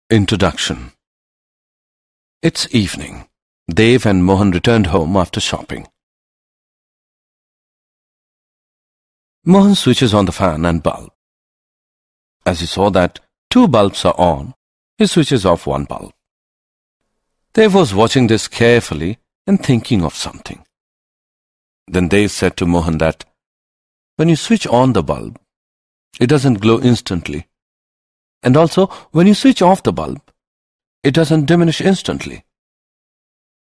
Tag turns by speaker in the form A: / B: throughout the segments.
A: Introduction. It's evening. Dev and Mohan returned home after shopping. Mohan switches on the fan and bulb. As he saw that two bulbs are on, he switches off one bulb. Dev was watching this carefully and thinking of something. Then Dev said to Mohan that when you switch on the bulb, it doesn't glow instantly. And also, when you switch off the bulb, it doesn't diminish instantly.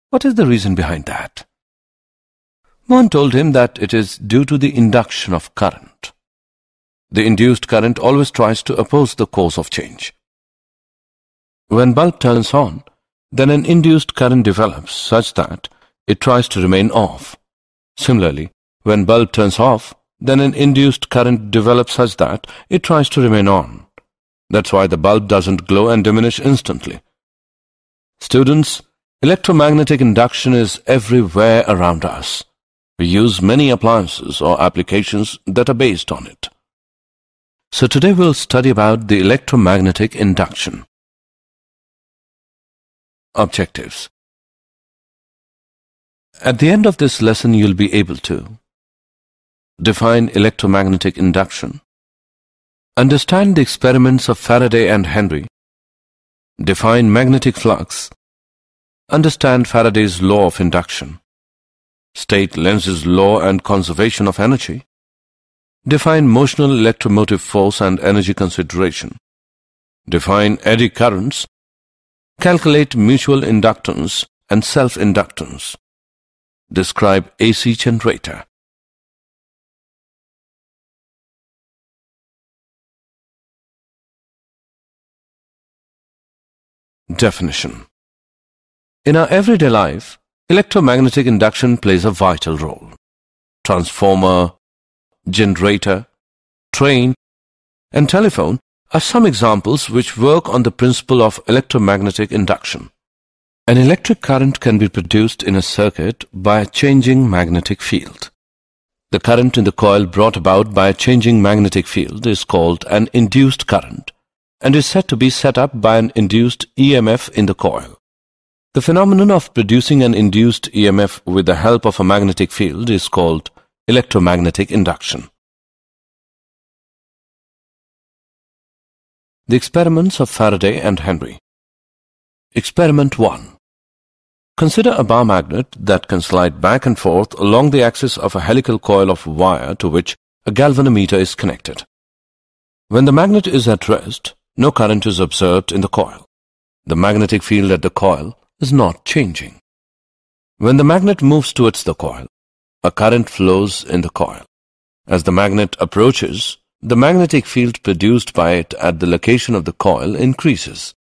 A: What is the reason behind that? Mohan told him that it is due to the induction of current. The induced current always tries to oppose the course of change. When bulb turns on, then an induced current develops such that it tries to remain off. Similarly, when bulb turns off, then an induced current develops such that it tries to remain on. That's why the bulb doesn't glow and diminish instantly. Students, electromagnetic induction is everywhere around us. We use many appliances or applications that are based on it. So today we'll study about the electromagnetic induction. Objectives. At the end of this lesson, you'll be able to define electromagnetic induction, understand the experiments of Faraday and Henry, define magnetic flux, understand Faraday's law of induction, state Lenz's law and conservation of energy, define motional electromotive force and energy consideration, define eddy currents, calculate mutual inductance and self-inductance, describe AC generator. Definition. In our everyday life, electromagnetic induction plays a vital role. Transformer, generator, train, and telephone are some examples which work on the principle of electromagnetic induction. An electric current can be produced in a circuit by a changing magnetic field. The current in the coil brought about by a changing magnetic field is called an induced current and is said to be set up by an induced EMF in the coil. The phenomenon of producing an induced EMF with the help of a magnetic field is called electromagnetic induction. The experiments of Faraday and Henry. Experiment 1. Consider a bar magnet that can slide back and forth along the axis of a helical coil of wire to which a galvanometer is connected. When the magnet is at rest, no current is observed in the coil. The magnetic field at the coil is not changing. When the magnet moves towards the coil, a current flows in the coil. As the magnet approaches, the magnetic field produced by it at the location of the coil increases.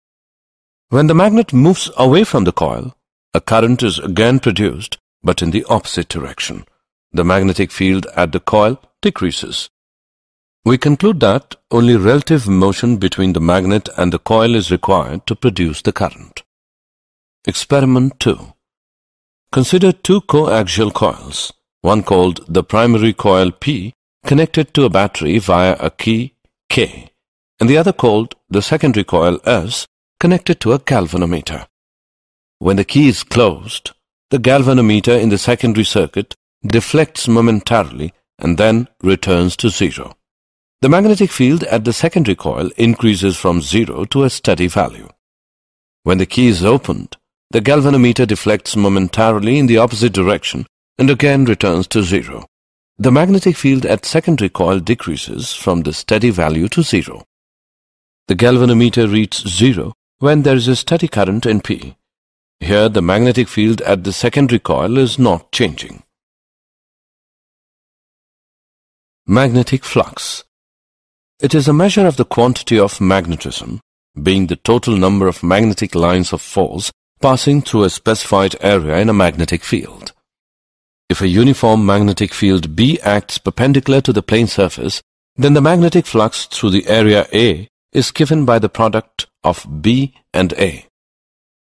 A: When the magnet moves away from the coil, a current is again produced, but in the opposite direction. The magnetic field at the coil decreases. We conclude that only relative motion between the magnet and the coil is required to produce the current. Experiment 2. Consider two coaxial coils, one called the primary coil P connected to a battery via a key K, and the other called the secondary coil S connected to a galvanometer. When the key is closed, the galvanometer in the secondary circuit deflects momentarily and then returns to zero. The magnetic field at the secondary coil increases from 0 to a steady value. When the key is opened, the galvanometer deflects momentarily in the opposite direction and again returns to 0. The magnetic field at secondary coil decreases from the steady value to 0. The galvanometer reaches 0 when there is a steady current in P. Here the magnetic field at the secondary coil is not changing. Magnetic flux. It is a measure of the quantity of magnetism, being the total number of magnetic lines of force passing through a specified area in a magnetic field. If a uniform magnetic field B acts perpendicular to the plane surface, then the magnetic flux through the area A is given by the product of B and A.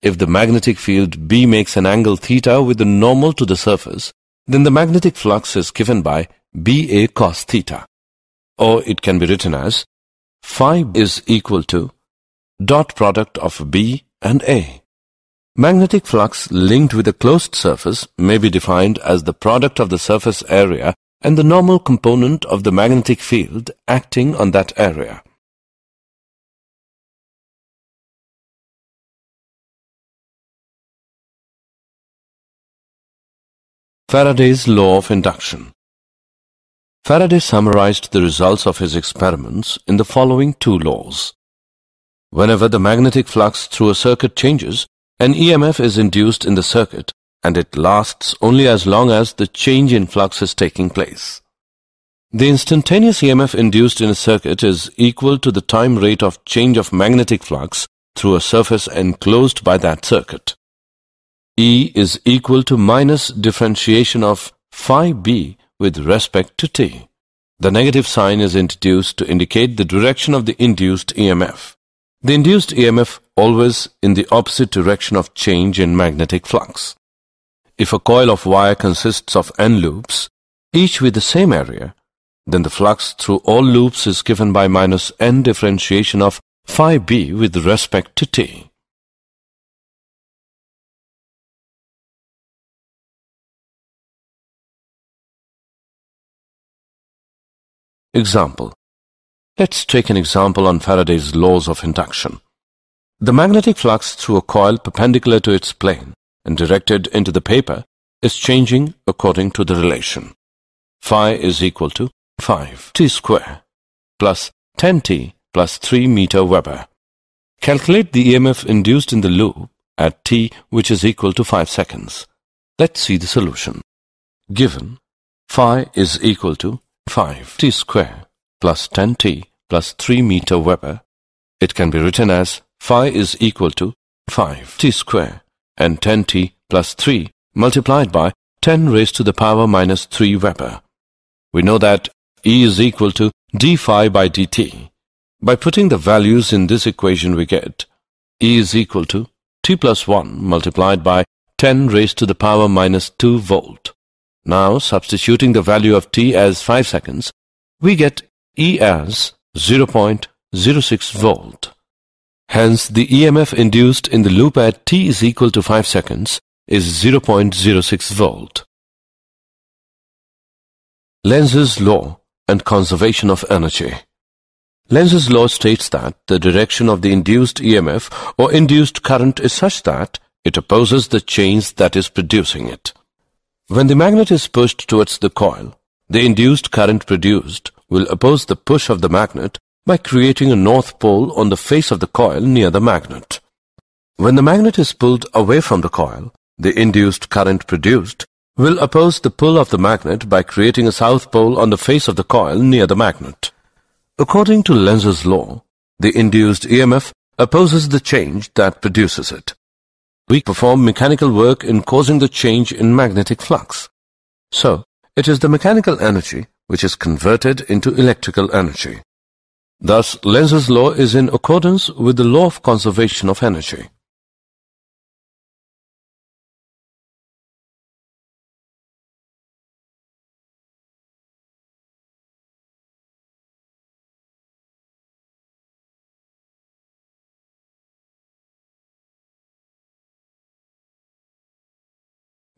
A: If the magnetic field B makes an angle theta with the normal to the surface, then the magnetic flux is given by BA cos theta. Or it can be written as phi is equal to dot product of B and A. Magnetic flux linked with a closed surface may be defined as the product of the surface area and the normal component of the magnetic field acting on that area. Faraday's law of induction. Faraday summarized the results of his experiments in the following two laws. Whenever the magnetic flux through a circuit changes, an EMF is induced in the circuit, and it lasts only as long as the change in flux is taking place. The instantaneous EMF induced in a circuit is equal to the time rate of change of magnetic flux through a surface enclosed by that circuit. E is equal to minus differentiation of phi b with respect to t. The negative sign is introduced to indicate the direction of the induced EMF. The induced EMF always in the opposite direction of change in magnetic flux. If a coil of wire consists of n loops, each with the same area, then the flux through all loops is given by minus n differentiation of phi b with respect to t. Example. Let's take an example on Faraday's laws of induction. The magnetic flux through a coil perpendicular to its plane and directed into the paper is changing according to the relation. Phi is equal to 5t square plus 10t plus 3 meter Weber. Calculate the EMF induced in the loop at t, which is equal to 5 seconds. Let's see the solution. Given phi is equal to 5t square plus 10t plus 3 meter Weber, it can be written as phi is equal to 5t square and 10t plus 3 multiplied by 10 raised to the power minus 3 Weber. We know that E is equal to d phi by dt. By putting the values in this equation we get E is equal to t plus 1 multiplied by 10 raised to the power minus 2 volt. Now substituting the value of t as 5 seconds, we get E as 0.06 volt. Hence, the EMF induced in the loop at t is equal to 5 seconds is 0.06 volt. Lenz's law and conservation of energy. Lenz's law states that the direction of the induced EMF or induced current is such that it opposes the change that is producing it. When the magnet is pushed towards the coil, the induced current produced will oppose the push of the magnet by creating a north pole on the face of the coil near the magnet. When the magnet is pulled away from the coil, the induced current produced will oppose the pull of the magnet by creating a south pole on the face of the coil near the magnet. According to Lenz's law, the induced EMF opposes the change that produces it. We perform mechanical work in causing the change in magnetic flux. So, it is the mechanical energy which is converted into electrical energy. Thus, Lenz's law is in accordance with the law of conservation of energy.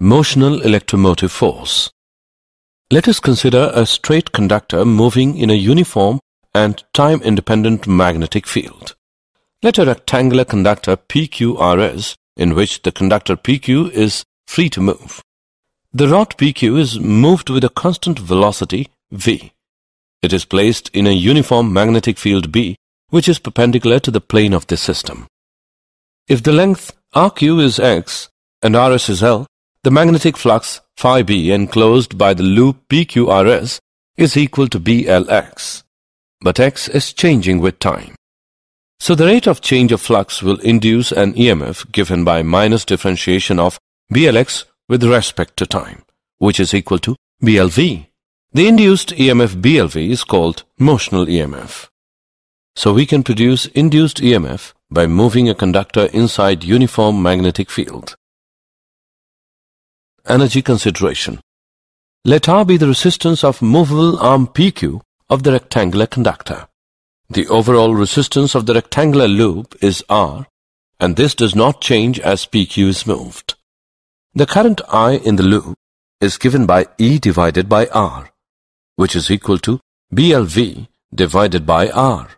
A: Motional electromotive force. Let us consider a straight conductor moving in a uniform and time-independent magnetic field. Let a rectangular conductor PQRS, in which the conductor PQ is free to move. The rod PQ is moved with a constant velocity v. It is placed in a uniform magnetic field B, which is perpendicular to the plane of this system. If the length RQ is x and RS is L, the magnetic flux phi b enclosed by the loop PQRS is equal to BLX, but x is changing with time. So the rate of change of flux will induce an EMF given by minus differentiation of BLX with respect to time, which is equal to BLV. The induced EMF BLV is called motional EMF. So we can produce induced EMF by moving a conductor inside uniform magnetic field. Energy consideration. Let R be the resistance of movable arm PQ of the rectangular conductor. The overall resistance of the rectangular loop is R, and this does not change as PQ is moved. The current I in the loop is given by E divided by R, which is equal to BLV divided by R.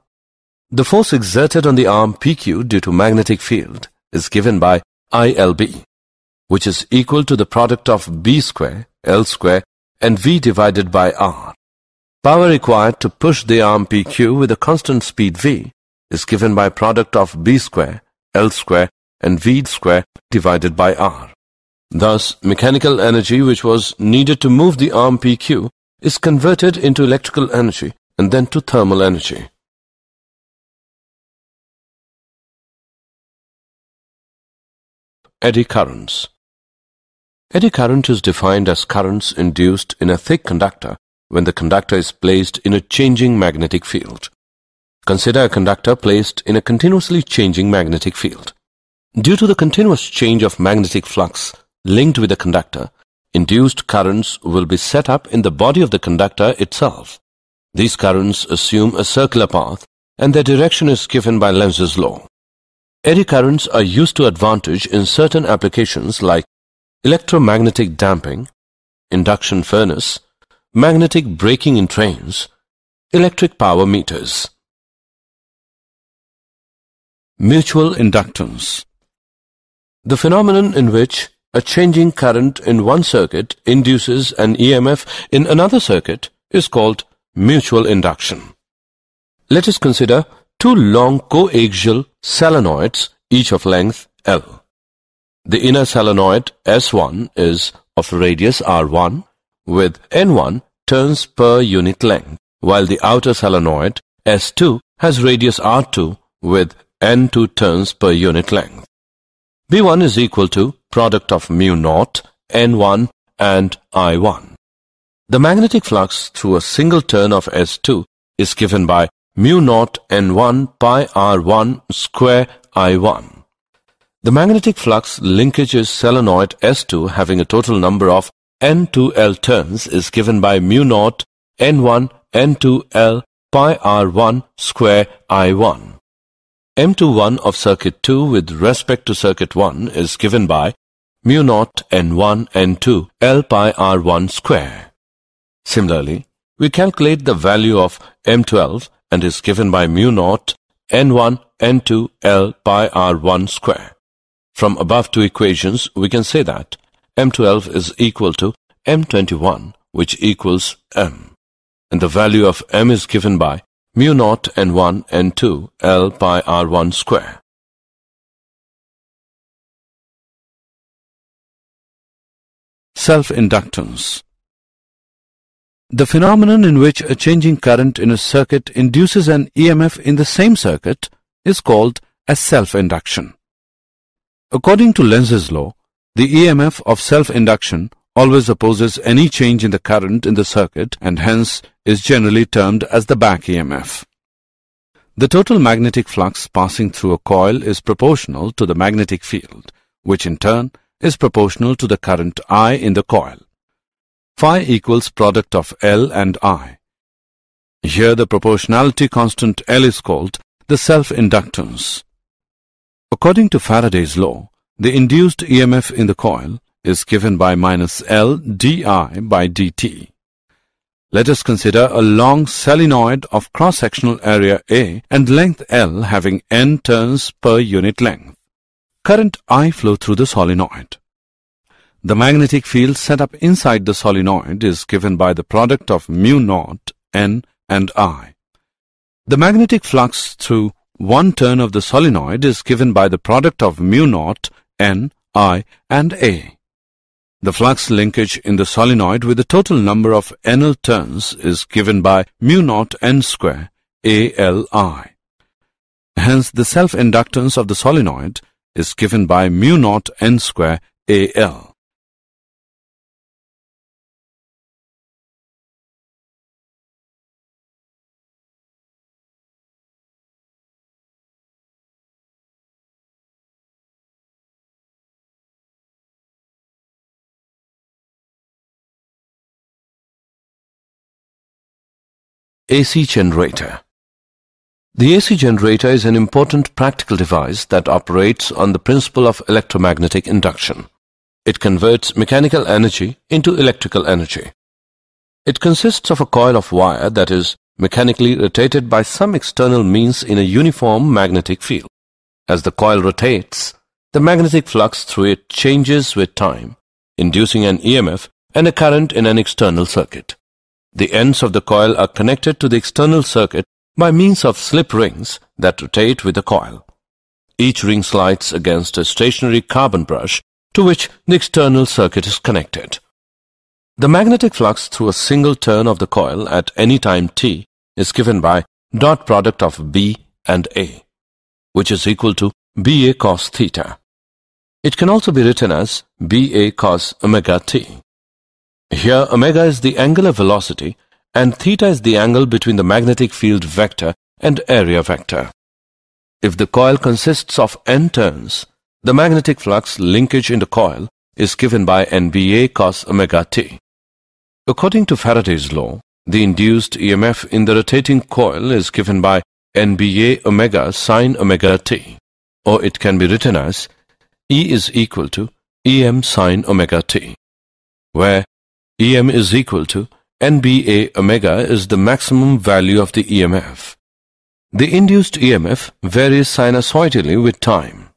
A: The force exerted on the arm PQ due to magnetic field is given by ILB, which is equal to the product of B square, L square, and V divided by R. Power required to push the arm PQ with a constant speed V is given by product of B square, L square, and V square divided by R. Thus, mechanical energy which was needed to move the arm PQ is converted into electrical energy and then to thermal energy. Eddy currents. Eddy current is defined as currents induced in a thick conductor when the conductor is placed in a changing magnetic field. Consider a conductor placed in a continuously changing magnetic field. Due to the continuous change of magnetic flux linked with the conductor, induced currents will be set up in the body of the conductor itself. These currents assume a circular path and their direction is given by Lenz's law. Eddy currents are used to advantage in certain applications like electromagnetic damping, induction furnace, magnetic braking in trains, electric power meters. Mutual inductance. The phenomenon in which a changing current in one circuit induces an EMF in another circuit is called mutual induction. Let us consider two long coaxial solenoids, each of length L. The inner solenoid S1 is of radius R1 with N1 turns per unit length, while the outer solenoid S2 has radius R2 with N2 turns per unit length. B1 is equal to product of mu naught, N1 and I1. The magnetic flux through a single turn of S2 is given by mu naught N1 pi R1 square I1. The magnetic flux linkage is solenoid S2 having a total number of N2L turns is given by mu naught N1 N2L pi R1 square I1. M21 of circuit 2 with respect to circuit 1 is given by mu naught N1 N2 L pi R1 square. Similarly, we calculate the value of M12 and is given by mu naught N1 N2 L pi R1 square. From above two equations, we can say that M12 is equal to M21, which equals M. And the value of M is given by mu naught N1 N2 L pi R1 square. Self-inductance. The phenomenon in which a changing current in a circuit induces an EMF in the same circuit is called as self-induction. According to Lenz's law, the EMF of self-induction always opposes any change in the current in the circuit and hence is generally termed as the back EMF. The total magnetic flux passing through a coil is proportional to the magnetic field, which in turn is proportional to the current I in the coil. Phi equals product of L and I. Here the proportionality constant L is called the self-inductance. According to Faraday's law, the induced EMF in the coil is given by minus L di by dt. Let us consider a long solenoid of cross-sectional area A and length L having N turns per unit length. Current I flow through the solenoid. The magnetic field set up inside the solenoid is given by the product of mu naught N and I. The magnetic flux through one turn of the solenoid is given by the product of mu naught N, I and A. The flux linkage in the solenoid with the total number of NL turns is given by mu naught N square ALI. Hence, the self-inductance of the solenoid is given by mu naught N square AL. AC generator. The AC generator is an important practical device that operates on the principle of electromagnetic induction. It converts mechanical energy into electrical energy. It consists of a coil of wire that is mechanically rotated by some external means in a uniform magnetic field. As the coil rotates, the magnetic flux through it changes with time, inducing an EMF and a current in an external circuit. The ends of the coil are connected to the external circuit by means of slip rings that rotate with the coil. Each ring slides against a stationary carbon brush to which the external circuit is connected. The magnetic flux through a single turn of the coil at any time t is given by dot product of B and A, which is equal to BA cos theta. It can also be written as BA cos omega t. Here omega is the angular velocity and theta is the angle between the magnetic field vector and area vector. If the coil consists of n turns, the magnetic flux linkage in the coil is given by NBA cos omega t. According to Faraday's law, the induced EMF in the rotating coil is given by NBA omega sin omega t, or it can be written as E is equal to EM sin omega t, where EM is equal to NBA omega is the maximum value of the EMF. The induced EMF varies sinusoidally with time.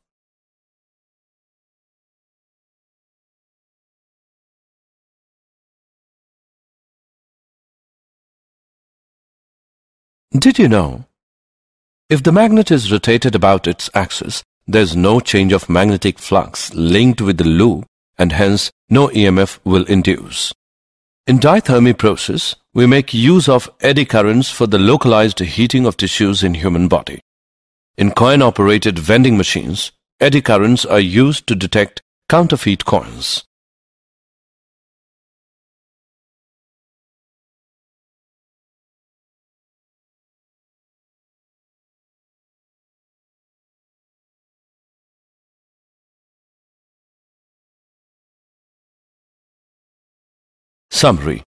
A: Did you know? If the magnet is rotated about its axis, there is no change of magnetic flux linked with the loop and hence no EMF will induce. In dithermy process, we make use of eddy currents for the localized heating of tissues in human body. In coin-operated vending machines, eddy currents are used to detect counterfeit coins. Summary.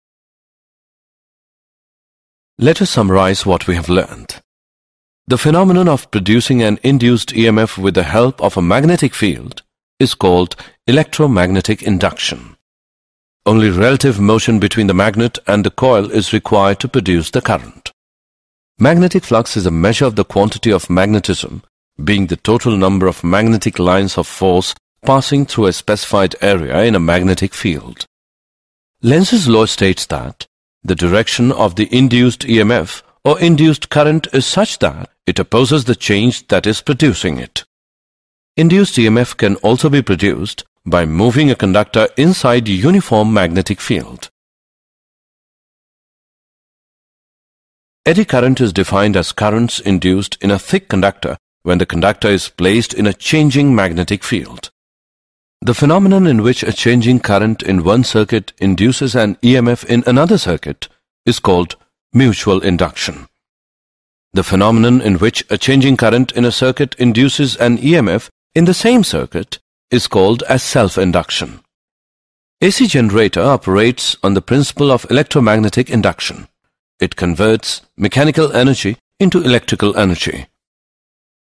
A: Let us summarize what we have learned. The phenomenon of producing an induced EMF with the help of a magnetic field is called electromagnetic induction. Only relative motion between the magnet and the coil is required to produce the current. Magnetic flux is a measure of the quantity of magnetism, being the total number of magnetic lines of force passing through a specified area in a magnetic field. Lenz's law states that the direction of the induced EMF or induced current is such that it opposes the change that is producing it. Induced EMF can also be produced by moving a conductor inside a uniform magnetic field. Eddy current is defined as currents induced in a thick conductor when the conductor is placed in a changing magnetic field. The phenomenon in which a changing current in one circuit induces an EMF in another circuit is called mutual induction. The phenomenon in which a changing current in a circuit induces an EMF in the same circuit is called as self-induction. AC generator operates on the principle of electromagnetic induction. It converts mechanical energy into electrical energy.